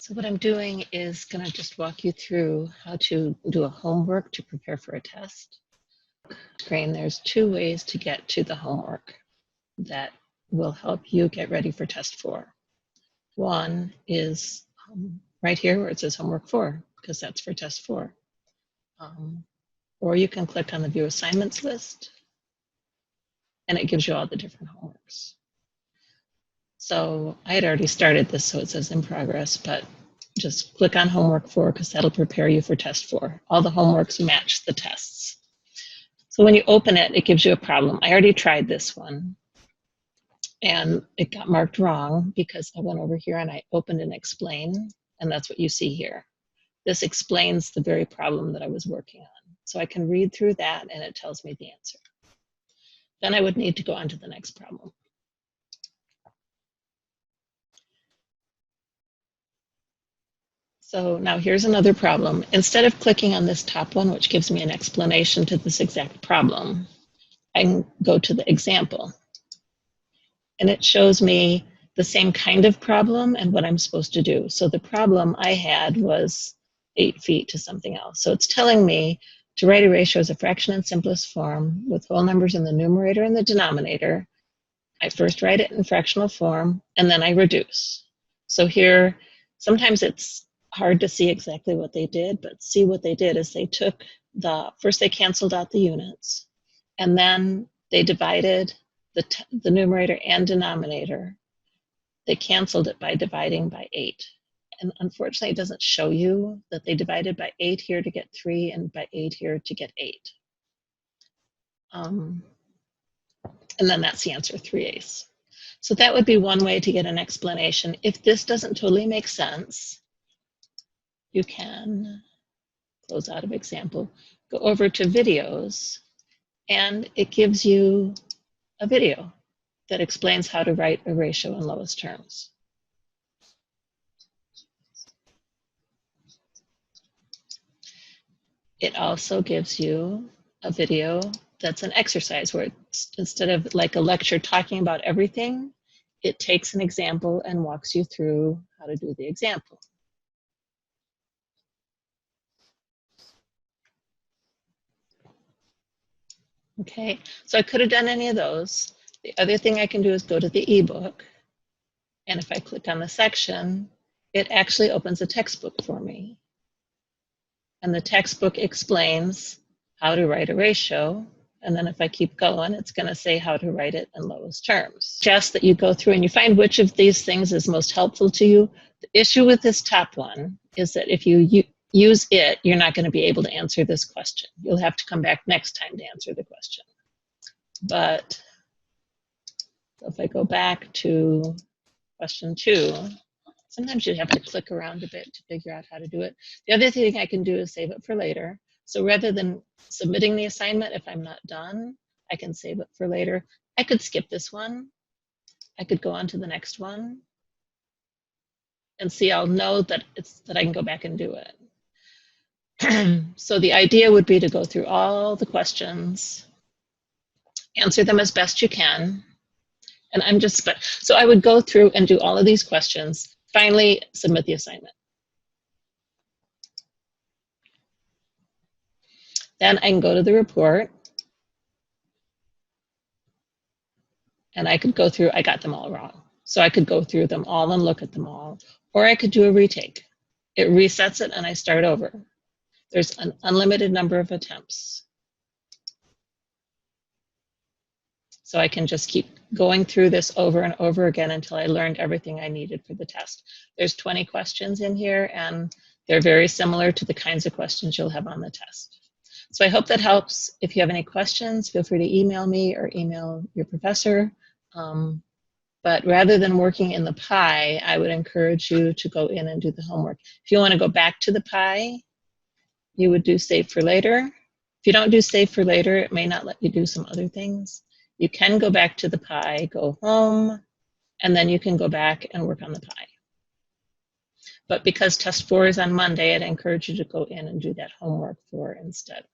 So what I'm doing is going to just walk you through how to do a homework to prepare for a test. Screen, there's two ways to get to the homework that will help you get ready for test 4. One is right here where it says homework 4, because that's for test 4. Or you can click on the view assignments list and it gives you all the different homeworks. So I had already started this, so it says in progress, but just click on homework 4 because that'll prepare you for test 4. All the homeworks match the tests. So when you open it, it gives you a problem. I already tried this one and it got marked wrong because I went over here and I opened and explain, and that's what you see here. This explains the very problem that I was working on. So I can read through that and it tells me the answer. Then I would need to go on to the next problem. So now here's another problem. Instead of clicking on this top one, which gives me an explanation to this exact problem, I can go to the example. And it shows me the same kind of problem and what I'm supposed to do. So the problem I had was 8 feet to something else. So it's telling me to write a ratio as a fraction in simplest form with whole numbers in the numerator and the denominator. I first write it in fractional form and then I reduce. So here, sometimes it's hard to see exactly what they did, but see what they did is they took first they canceled out the units, and then they divided the numerator and denominator. They canceled it by dividing by 8. And unfortunately, it doesn't show you that they divided by 8 here to get 3 and by 8 here to get 8. And then that's the answer, 3/8. So that would be one way to get an explanation. If this doesn't totally make sense, you can close out of example, go over to videos, and it gives you a video that explains how to write a ratio in lowest terms. It also gives you a video that's an exercise where it's, instead of like a lecture talking about everything, it takes an example and walks you through how to do the example. Okay, so I could have done any of those. The other thing I can do is go to the ebook, and if I click on the section, it actually opens a textbook for me. And the textbook explains how to write a ratio. And then if I keep going, it's going to say how to write it in lowest terms. Just that you go through and you find which of these things is most helpful to you. The issue with this top one is that if you use it, you're not going to be able to answer this question. You'll have to come back next time to answer the question. But if I go back to question 2, sometimes you have to click around a bit to figure out how to do it. The other thing I can do is save it for later. So rather than submitting the assignment, if I'm not done, I can save it for later. I could skip this one. I could go on to the next one. And see, I'll know that I can go back and do it. So the idea would be to go through all the questions, answer them as best you can. And so I would go through and do all of these questions, finally submit the assignment. Then I can go to the report and I could go through, I got them all wrong. So I could go through them all and look at them all, or I could do a retake. It resets it and I start over. There's an unlimited number of attempts. So I can just keep going through this over and over again until I learned everything I needed for the test. There's 20 questions in here and they're very similar to the kinds of questions you'll have on the test. So I hope that helps. If you have any questions, feel free to email me or email your professor. But rather than working in the pie, I would encourage you to go in and do the homework. If you want to go back to the pie, you would do save for later. If you don't do save for later, it may not let you do some other things. You can go back to the pie, go home, and then you can go back and work on the pie. But because test 4 is on Monday, I'd encourage you to go in and do that homework 4 instead.